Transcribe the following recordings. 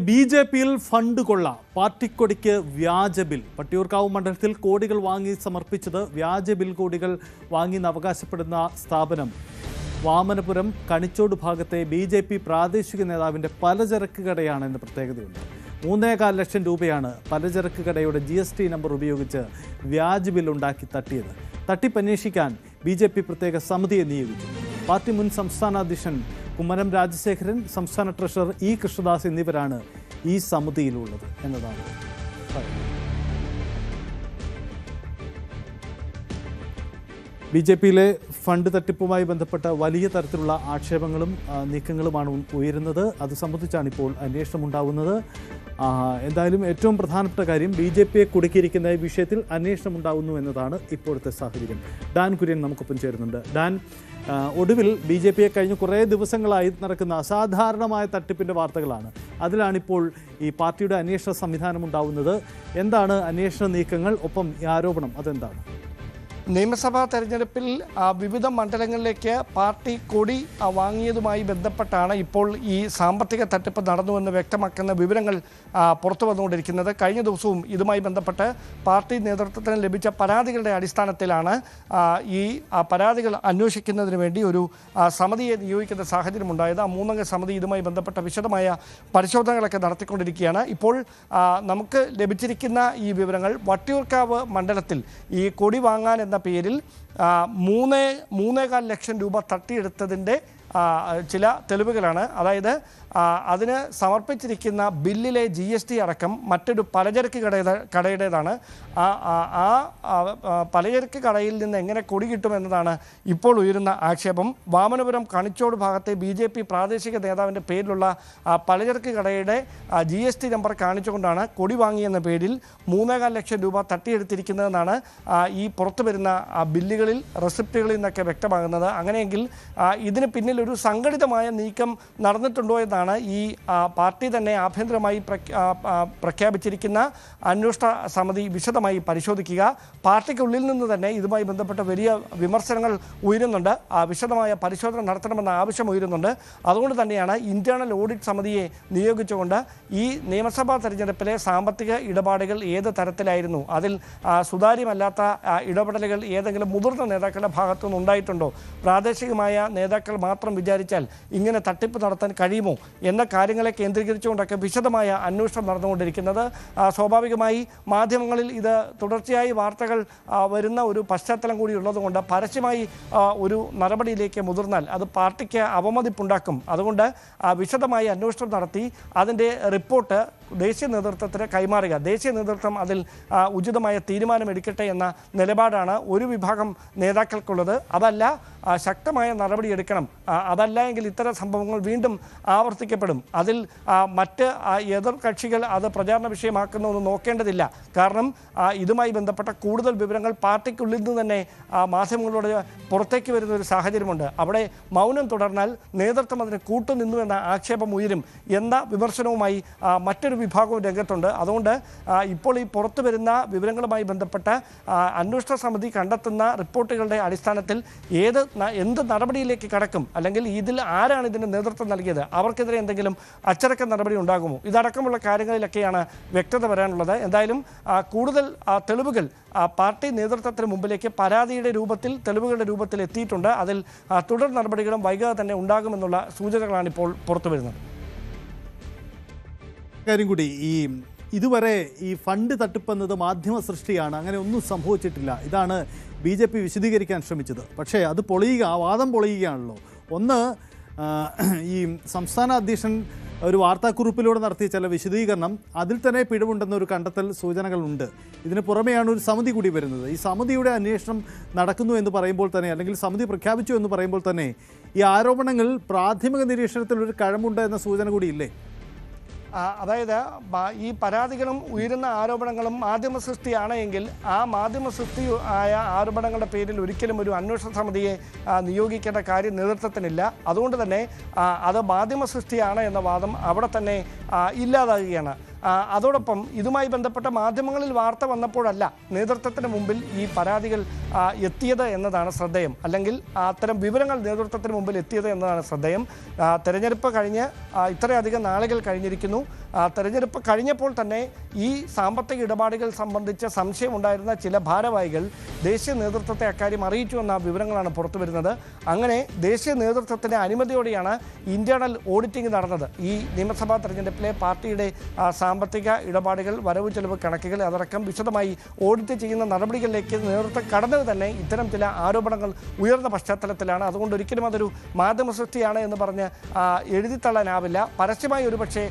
ബി.ജെ.പിയിൽ fund കൊള്ള, പാർട്ടിക്കൊടിക്ക് വ്യാജ bill. Vattiyoorkavu മണ്ഡലത്തിൽ കോടികൾ വാങ്ങി സമർപ്പിച്ചത് വ്യാജ ബിൽ കോടികൾ വാങ്ങിയെന്ന് അവകാശപ്പെടുന്ന സ്ഥാപനം വാമനപുരം കണിച്ചോട് ഭാഗത്തെ ബി.ജെ.പി പ്രാദേശിക നേതാവിൻ്റെ പലചരക്ക് കടയാണെന്ന് പ്രത്യേകതയുണ്ട്. 3.25 ലക്ഷം രൂപയാണ് പലചരക്ക് കടയുടെ GST നമ്പർ ഉപയോഗിച്ച് വ്യാജ ബിൽ ഉണ്ടാക്കി തട്ടിയത്. തട്ടിപ്പന്വേഷിക്കാൻ ബി.ജെ.പി പ്രത്യേക സമിതിയെ നിയോഗിച്ചു. പാർട്ടി മുൻ സംസ്ഥാന അധ്യക്ഷൻ കുമ്മനം രാജശേഖരൻ, സംസ്ഥാന ട്രഷറർ ഇ കൃഷ്ണദാസ് എന്നിവരാണ് ഈ സമിതിയിലുള്ളത് എന്നതാണ്. ബി.ജെ.പിയിലെ ഫണ്ട് തട്ടിപ്പുമായി ബന്ധപ്പെട്ട വലിയ തരത്തിലുള്ള ആക്ഷേപങ്ങളും നീക്കങ്ങളുമാണ് ഉയരുന്നത്. അത് സംബന്ധിച്ചാണ് ഇപ്പോൾ അന്വേഷണം ഉണ്ടാകുന്നത്. എന്തായാലും ഏറ്റവും പ്രധാനപ്പെട്ട കാര്യം ബി.ജെ.പിയെ കുടുക്കിയിരിക്കുന്ന ഈ വിഷയത്തിൽ അന്വേഷണം ഉണ്ടാകുന്നു എന്നതാണ് ഇപ്പോഴത്തെ സാഹചര്യം. ഡാൻ കുര്യൻ നമുക്കൊപ്പം ചേരുന്നുണ്ട്. ഡാൻ, ഒടുവിൽ ബി.ജെ.പിയെ കഴിഞ്ഞ കുറേ ദിവസങ്ങളായി നടക്കുന്ന അസാധാരണമായ തട്ടിപ്പിൻ്റെ വാർത്തകളാണ്. അതിലാണിപ്പോൾ ഈ പാർട്ടിയുടെ അന്വേഷണ സംവിധാനം ഉണ്ടാവുന്നത്. എന്താണ് അന്വേഷണ നീക്കങ്ങൾ, ഒപ്പം ഈ ആരോപണം അതെന്താണ്? നിയമസഭാ തെരഞ്ഞെടുപ്പിൽ വിവിധ മണ്ഡലങ്ങളിലേക്ക് പാർട്ടി കൊടി വാങ്ങിയതുമായി ബന്ധപ്പെട്ടാണ് ഇപ്പോൾ ഈ സാമ്പത്തിക തട്ടിപ്പ് നടന്നുവെന്ന് വ്യക്തമാക്കുന്ന വിവരങ്ങൾ പുറത്തു വന്നുകൊണ്ടിരിക്കുന്നത്. കഴിഞ്ഞ ദിവസവും ഇതുമായി ബന്ധപ്പെട്ട് പാർട്ടി നേതൃത്വത്തിന് ലഭിച്ച പരാതികളുടെ അടിസ്ഥാനത്തിലാണ് ഈ പരാതികൾ അന്വേഷിക്കുന്നതിന് വേണ്ടി ഒരു സമിതിയെ നിയോഗിക്കുന്ന സാഹചര്യമുണ്ടായത്. ആ 3 അംഗ സമിതി ഇതുമായി ബന്ധപ്പെട്ട വിശദമായ പരിശോധനകളൊക്കെ നടത്തിക്കൊണ്ടിരിക്കുകയാണ്. ഇപ്പോൾ നമുക്ക് ലഭിച്ചിരിക്കുന്ന ഈ വിവരങ്ങൾ വട്ടിയൂർക്കാവ് മണ്ഡലത്തിൽ ഈ കൊടി വാങ്ങാൻ എന്ന പേരിൽ 3.25 ലക്ഷം രൂപ തട്ടിയെടുത്തതിൻ്റെ ചില തെളിവുകളാണ്. അതായത് അതിന് സമർപ്പിച്ചിരിക്കുന്ന ബില്ലിലെ GST അടക്കം മറ്റൊരു പലചരക്ക് കടയുടേതാണ്. ആ പലചരക്ക് കടയിൽ നിന്ന് എങ്ങനെ കൊടി കിട്ടുമെന്നതാണ് ഇപ്പോൾ ഉയരുന്ന ആക്ഷേപം. വാമനപുരം കണിച്ചോട് ഭാഗത്തെ ബി.ജെ.പി പ്രാദേശിക നേതാവിൻ്റെ പേരിലുള്ള പലചരക്ക് കടയുടെ GST നമ്പർ കാണിച്ചുകൊണ്ടാണ് കൊടി വാങ്ങിയെന്ന പേരിൽ 3.25 ലക്ഷം രൂപ തട്ടിയെടുത്തിരിക്കുന്നതെന്നാണ് ഈ പുറത്തു വരുന്ന ബില്ലുകളിൽ, റെസിപ്റ്റുകളിൽ നിന്നൊക്കെ വ്യക്തമാകുന്നത്. അങ്ങനെയെങ്കിൽ ഇതിന് പിന്നിൽ ഒരു സംഘടിതമായ നീക്കം നടന്നിട്ടുണ്ടോ എന്നാണ് ഈ പാർട്ടി തന്നെ ആഭ്യന്തരമായി പ്രഖ്യാപിച്ചിരിക്കുന്ന അന്വേഷണ സമിതി വിശദമായി പരിശോധിക്കുക. പാർട്ടിക്കുള്ളിൽ നിന്ന് തന്നെ ഇതുമായി ബന്ധപ്പെട്ട വലിയ വിമർശനങ്ങൾ ഉയരുന്നുണ്ട്. വിശദമായ പരിശോധന നടത്തണമെന്ന ആവശ്യം ഉയരുന്നുണ്ട്. അതുകൊണ്ട് തന്നെയാണ് ഇന്റേണൽ ഓഡിറ്റ് സമിതിയെ നിയോഗിച്ചുകൊണ്ട് ഈ നിയമസഭാ തെരഞ്ഞെടുപ്പിലെ സാമ്പത്തിക ഇടപാടുകൾ ഏത് തരത്തിലായിരുന്നു, അതിൽ സുതാര്യമല്ലാത്ത ഇടപെടലുകൾ ഏതെങ്കിലും മുതിർന്ന നേതാക്കളുടെ ഭാഗത്തുനിന്ന് ഉണ്ടായിട്ടുണ്ടോ, പ്രാദേശികമായ നേതാക്കൾ മാത്രം വിചാരിച്ചാൽ ഇങ്ങനെ തട്ടിപ്പ് നടത്താൻ കഴിയുമോ എന്ന കാര്യങ്ങളെ കേന്ദ്രീകരിച്ചുകൊണ്ടൊക്കെ വിശദമായ അന്വേഷണം നടന്നുകൊണ്ടിരിക്കുന്നത്. സ്വാഭാവികമായി മാധ്യമങ്ങളിൽ ഇത് തുടർച്ചയായി വാർത്തകൾ വരുന്ന ഒരു പശ്ചാത്തലം കൂടി ഉള്ളതുകൊണ്ട് പരസ്യമായി ഒരു നടപടിയിലേക്ക് മുതിർന്നാൽ അത് പാർട്ടിക്ക് അവമതിപ്പുണ്ടാക്കും. അതുകൊണ്ട് വിശദമായി അന്വേഷണം നടത്തി അതിൻ്റെ റിപ്പോർട്ട് ദേശീയ നേതൃത്വത്തിന് കൈമാറുക, ദേശീയ നേതൃത്വം അതിൽ ഉചിതമായ തീരുമാനമെടുക്കട്ടെ എന്ന നിലപാടാണ് ഒരു വിഭാഗം നേതാക്കൾക്കുള്ളത്. അതല്ല, ശക്തമായ നടപടിയെടുക്കണം, അതല്ല എങ്കിൽ ഇത്തരം സംഭവങ്ങൾ വീണ്ടും ആവർത്തിക്കപ്പെടും. അതിൽ മറ്റ് എതിർ കക്ഷികൾ അത് പ്രചാരണ വിഷയമാക്കുന്നതൊന്നും നോക്കേണ്ടതില്ല. കാരണം ഇതുമായി ബന്ധപ്പെട്ട കൂടുതൽ വിവരങ്ങൾ പാർട്ടിക്കുള്ളിൽ നിന്ന് തന്നെ മാധ്യമങ്ങളോട് പുറത്തേക്ക് വരുന്ന ഒരു സാഹചര്യമുണ്ട്. അവിടെ മൗനം തുടർന്നാൽ നേതൃത്വം അതിന് കൂട്ടുനിന്നു എന്ന ആക്ഷേപം ഉയരും എന്ന വിമർശനവുമായി മറ്റൊരു വിഭാഗവും രംഗത്തുണ്ട്. അതുകൊണ്ട് ഇപ്പോൾ ഈ പുറത്തു വരുന്ന വിവരങ്ങളുമായി ബന്ധപ്പെട്ട അന്വേഷണ സമിതി കണ്ടെത്തുന്ന റിപ്പോർട്ടുകളുടെ അടിസ്ഥാനത്തിൽ എന്ത് നടപടിയിലേക്ക് കടക്കും, അല്ലെങ്കിൽ ഇതിൽ ആരാണ് ഇതിന് നേതൃത്വം നൽകിയത്, അവർക്കെതിരെ എന്തെങ്കിലും അച്ചടക്ക നടപടി ഉണ്ടാകുമോ, ഇതടക്കമുള്ള കാര്യങ്ങളിലൊക്കെയാണ് വ്യക്തത വരാനുള്ളത്. എന്തായാലും കൂടുതൽ തെളിവുകൾ പാർട്ടി നേതൃത്വത്തിന് മുമ്പിലേക്ക് പരാതിയുടെ രൂപത്തിൽ, തെളിവുകളുടെ രൂപത്തിൽ എത്തിയിട്ടുണ്ട്. അതിൽ തുടർ നടപടികളും വൈകാതെ തന്നെ ഉണ്ടാകുമെന്നുള്ള സൂചനകളാണ് ഇപ്പോൾ പുറത്തു വരുന്നത്. കാര്യം കൂടി, ഇതുവരെ ഈ ഫണ്ട് തട്ടിപ്പെന്നത് മാധ്യമ സൃഷ്ടിയാണ്, അങ്ങനെ ഒന്നും സംഭവിച്ചിട്ടില്ല. ഇതാണ് ബി.ജെ.പി വിശദീകരിക്കാൻ ശ്രമിച്ചത്. പക്ഷേ അത് വാദം പൊളിയുകയാണല്ലോ. ഒന്ന്, ഈ സംസ്ഥാന അധ്യക്ഷൻ ഒരു വാർത്താക്കുറിപ്പിലൂടെ നടത്തിയ ചില വിശദീകരണം, അതിൽ തന്നെ പിഴവുണ്ടെന്നൊരു കണ്ടെത്തൽ സൂചനകളുണ്ട്. ഇതിന് പുറമെയാണ് ഒരു സമിതി കൂടി വരുന്നത്. ഈ സമിതിയുടെ അന്വേഷണം നടക്കുന്നു എന്ന് പറയുമ്പോൾ തന്നെ, അല്ലെങ്കിൽ സമിതി പ്രഖ്യാപിച്ചു എന്ന് പറയുമ്പോൾ തന്നെ ഈ ആരോപണങ്ങൾ പ്രാഥമിക നിരീക്ഷണത്തിൽ ഒരു കഴമ്പുണ്ട് എന്ന സൂചന കൂടിയില്ലേ? അതായത് ഈ പരാതികളും ഉയരുന്ന ആരോപണങ്ങളും മാധ്യമ സൃഷ്ടിയാണ് എങ്കിൽ ആ മാധ്യമ സൃഷ്ടി ആയ ആരോപണങ്ങളുടെ പേരിൽ ഒരിക്കലും ഒരു അന്വേഷണ സമിതിയെ നിയോഗിക്കേണ്ട കാര്യം നേതൃത്വത്തിനില്ല. അതുകൊണ്ട് തന്നെ അത് മാധ്യമ സൃഷ്ടിയാണ് എന്ന വാദം അവിടെ തന്നെ ഇല്ലാതാകുകയാണ്. അതോടൊപ്പം ഇതുമായി ബന്ധപ്പെട്ട മാധ്യമങ്ങളിൽ വാർത്ത വന്നപ്പോഴല്ല നേതൃത്വത്തിന് മുമ്പിൽ ഈ പരാതികൾ എത്തിയത് എന്നതാണ് ശ്രദ്ധേയം. അല്ലെങ്കിൽ അത്തരം വിവരങ്ങൾ നേതൃത്വത്തിന് മുമ്പിൽ എത്തിയത് എന്നതാണ് ശ്രദ്ധേയം. തെരഞ്ഞെടുപ്പ് കഴിഞ്ഞ് ഇത്രയധികം നാളുകൾ കഴിഞ്ഞിരിക്കുന്നു. തെരഞ്ഞെടുപ്പ് കഴിഞ്ഞപ്പോൾ തന്നെ ഈ സാമ്പത്തിക ഇടപാടുകൾ സംബന്ധിച്ച് സംശയമുണ്ടായിരുന്ന ചില ഭാരവാഹികൾ ദേശീയ നേതൃത്വത്തെ അക്കാര്യം അറിയിച്ചു എന്ന വിവരങ്ങളാണ് പുറത്തു വരുന്നത്. അങ്ങനെ ദേശീയ നേതൃത്വത്തിൻ്റെ അനുമതിയോടെയാണ് ഇന്റേണൽ ഓഡിറ്റിംഗ് നടന്നത്. ഈ നിയമസഭാ തെരഞ്ഞെടുപ്പിലെ പാർട്ടിയുടെ സാമ്പത്തിക ഇടപാടുകൾ, വരവ് ചെലവ് കണക്കുകൾ അതടക്കം വിശദമായി ഓഡിറ്റ് ചെയ്യുന്ന നടപടികളിലേക്ക് നേതൃത്വം കടന്നത് തന്നെ ഇത്തരം ചില ആരോപണങ്ങൾ ഉയർന്ന പശ്ചാത്തലത്തിലാണ്. അതുകൊണ്ട് ഒരിക്കലും അതൊരു മാധ്യമ സൃഷ്ടിയാണ് എന്ന് പറഞ്ഞ് എഴുതിത്തള്ളാനാവില്ല. പരസ്യമായി ഒരുപക്ഷെ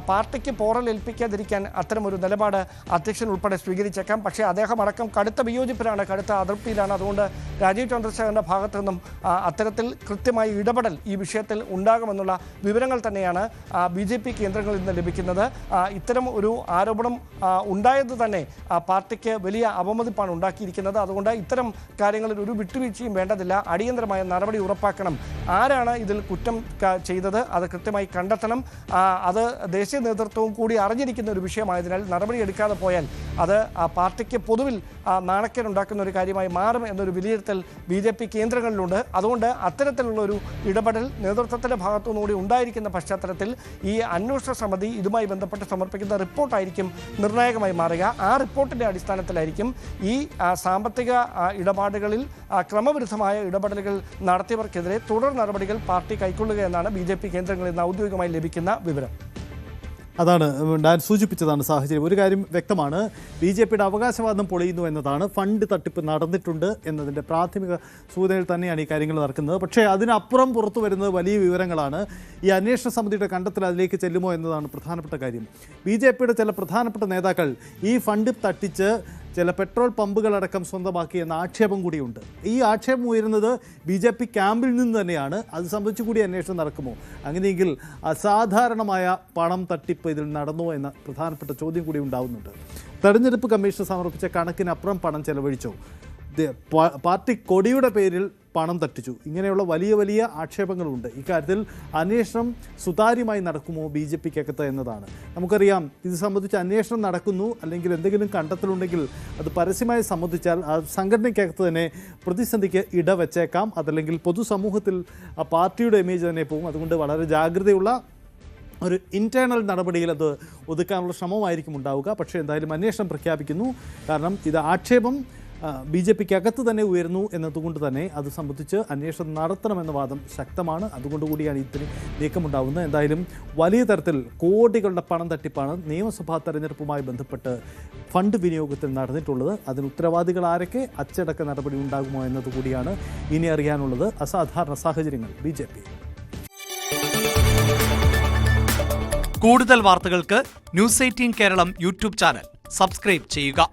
പാർട്ടിക്ക് പോറലേൽപ്പിക്കാതിരിക്കാൻ അത്തരമൊരു നിലപാട് അധ്യക്ഷൻ ഉൾപ്പെടെ സ്വീകരിച്ചേക്കാം. പക്ഷേ അദ്ദേഹം അടക്കം കടുത്ത വിയോജിപ്പിലാണ്, കടുത്ത അതൃപ്തിയിലാണ്. അതുകൊണ്ട് രാജീവ് ചന്ദ്രശേഖരൻ്റെ ഭാഗത്തു നിന്നും അത്തരത്തിൽ കൃത്യമായി ഇടപെടൽ ഈ വിഷയത്തിൽ ഉണ്ടാകുമെന്നുള്ള വിവരങ്ങൾ തന്നെയാണ് BJP കേന്ദ്രങ്ങളിൽ നിന്ന് ലഭിക്കുന്നത്. ഇത്തരം ഒരു ആരോപണം ഉണ്ടായത് തന്നെ പാർട്ടിക്ക് വലിയ അവമതിപ്പാണ് ഉണ്ടാക്കിയിരിക്കുന്നത്. അതുകൊണ്ട് ഇത്തരം കാര്യങ്ങളിൽ ഒരു വിട്ടുവീഴ്ചയും വേണ്ടതില്ല. അടിയന്തരമായ നടപടി ഉറപ്പാക്കണം. ആരാണ് ഇതിൽ കുറ്റം ചെയ്തത് അത് കൃത്യമായി കണ്ടെത്തണം. അത് ദേശീയ നേതൃത്വവും കൂടി അറിഞ്ഞിരിക്കുന്ന ഒരു വിഷയമായതിനാൽ നടപടിയെടുക്കാതെ പോയാൽ അത് പാർട്ടിക്ക് പൊതുവിൽ നാണക്കേടുണ്ടാക്കുന്ന ഒരു കാര്യമായി മാറും എന്നൊരു വിലയിരുത്തൽ BJP കേന്ദ്രങ്ങളിലുണ്ട്. അതുകൊണ്ട് അത്തരത്തിലുള്ള ഒരു ഇടപെടൽ നേതൃത്വത്തിൻ്റെ ഭാഗത്തുനിന്നുകൂടി ഉണ്ടായിരിക്കുന്ന പശ്ചാത്തലത്തിൽ ഈ അന്വേഷണ സമിതി ഇതുമായി ബന്ധപ്പെട്ട് സമർപ്പിക്കുന്ന റിപ്പോർട്ടായിരിക്കും നിർണായകമായി മാറുക. ആ റിപ്പോർട്ടിൻ്റെ അടിസ്ഥാനത്തിലായിരിക്കും ഈ സാമ്പത്തിക ഇടപാടുകളിൽ ക്രമവിരുദ്ധമായ ഇടപെടലുകൾ നടത്തിയവർക്കെതിരെ തുടർ നടപടികൾ പാർട്ടി കൈക്കൊള്ളുക എന്നാണ് BJP കേന്ദ്രങ്ങളിൽ നിന്ന് ഔദ്യോഗികമായി ലഭിക്കുന്ന വിവരം. അതാണ് ഞാൻ സൂചിപ്പിച്ചതാണ് സാഹചര്യം. ഒരു കാര്യം വ്യക്തമാണ്, BJPയുടെ അവകാശവാദം പൊളിയുന്നു എന്നതാണ്. ഫണ്ട് തട്ടിപ്പ് നടന്നിട്ടുണ്ട് എന്നതിൻ്റെ പ്രാഥമിക സൂചനയിൽ തന്നെയാണ് ഈ കാര്യങ്ങൾ നടക്കുന്നത്. പക്ഷേ അതിനപ്പുറം പുറത്തു വരുന്നത് വലിയ വിവരങ്ങളാണ്. ഈ അന്വേഷണ സമിതിയുടെ കണ്ടെത്തൽ അതിലേക്ക് ചെല്ലുമോ എന്നതാണ് പ്രധാനപ്പെട്ട കാര്യം. BJPയുടെ ചില പ്രധാനപ്പെട്ട നേതാക്കൾ ഈ ഫണ്ട് തട്ടിച്ച് ചില പെട്രോൾ പമ്പുകളടക്കം സ്വന്തമാക്കി എന്ന ആക്ഷേപം കൂടിയുണ്ട്. ഈ ആക്ഷേപം ഉയരുന്നത് BJP ക്യാമ്പിൽ നിന്ന് തന്നെയാണ്. അത് സംബന്ധിച്ച് കൂടി അന്വേഷണം നടക്കുമോ? അങ്ങനെയെങ്കിൽ അസാധാരണമായ പണം തട്ടിപ്പ് ഇതിൽ നടന്നോ എന്ന പ്രധാനപ്പെട്ട ചോദ്യം കൂടി ഉണ്ടാവുന്നുണ്ട്. തെരഞ്ഞെടുപ്പ് കമ്മീഷൻ സമർപ്പിച്ച കണക്കിനപ്പുറം പണം ചെലവഴിച്ചോ? പാർട്ടി കൊടിയുടെ പേരിൽ പണം തട്ടിച്ചു. ഇങ്ങനെയുള്ള വലിയ വലിയ ആക്ഷേപങ്ങളുണ്ട്. ഇക്കാര്യത്തിൽ അന്വേഷണം സുതാര്യമായി നടക്കുമോ BJPക്കകത്ത് എന്നതാണ്. നമുക്കറിയാം, ഇത് സംബന്ധിച്ച് അന്വേഷണം നടക്കുന്നു അല്ലെങ്കിൽ എന്തെങ്കിലും കണ്ടെത്തലുണ്ടെങ്കിൽ അത് പരസ്യമായി സമ്മതിച്ചാൽ ആ സംഘടനയ്ക്കകത്ത് തന്നെ പ്രതിസന്ധിക്ക് ഇടവച്ചേക്കാം. അതല്ലെങ്കിൽ പൊതുസമൂഹത്തിൽ ആ പാർട്ടിയുടെ ഇമേജ് തന്നെ പോകും. അതുകൊണ്ട് വളരെ ജാഗ്രതയുള്ള ഒരു ഇൻറ്റേർണൽ നടപടിയിൽ അത് ഒതുക്കാനുള്ള ശ്രമമായിരിക്കും ഉണ്ടാവുക. പക്ഷേ എന്തായാലും അന്വേഷണം പ്രഖ്യാപിക്കുന്നു. കാരണം ഇത് ആക്ഷേപം BJPക്കകത്ത് തന്നെ ഉയർന്നു എന്നതുകൊണ്ട് തന്നെ അത് സംബന്ധിച്ച് അന്വേഷണം നടത്തണമെന്ന വാദം ശക്തമാണ്. അതുകൊണ്ടുകൂടിയാണ് ഇത്രയും നീക്കമുണ്ടാവുന്നത്. എന്തായാലും വലിയ തരത്തിൽ കോടികളുടെ പണം തട്ടിപ്പാണ് നിയമസഭാ തെരഞ്ഞെടുപ്പുമായി ബന്ധപ്പെട്ട് ഫണ്ട് വിനിയോഗത്തിൽ നടന്നിട്ടുള്ളത്. അതിന് ഉത്തരവാദികൾ ആരൊക്കെ, അച്ചടക്ക നടപടി ഉണ്ടാകുമോ എന്നതുകൂടിയാണ് ഇനി അറിയാനുള്ളത്. അസാധാരണ സാഹചര്യങ്ങൾ BJP. കൂടുതൽ വാർത്തകൾക്ക് News 18 Keralam YouTube channel subscribe ചെയ്യുക.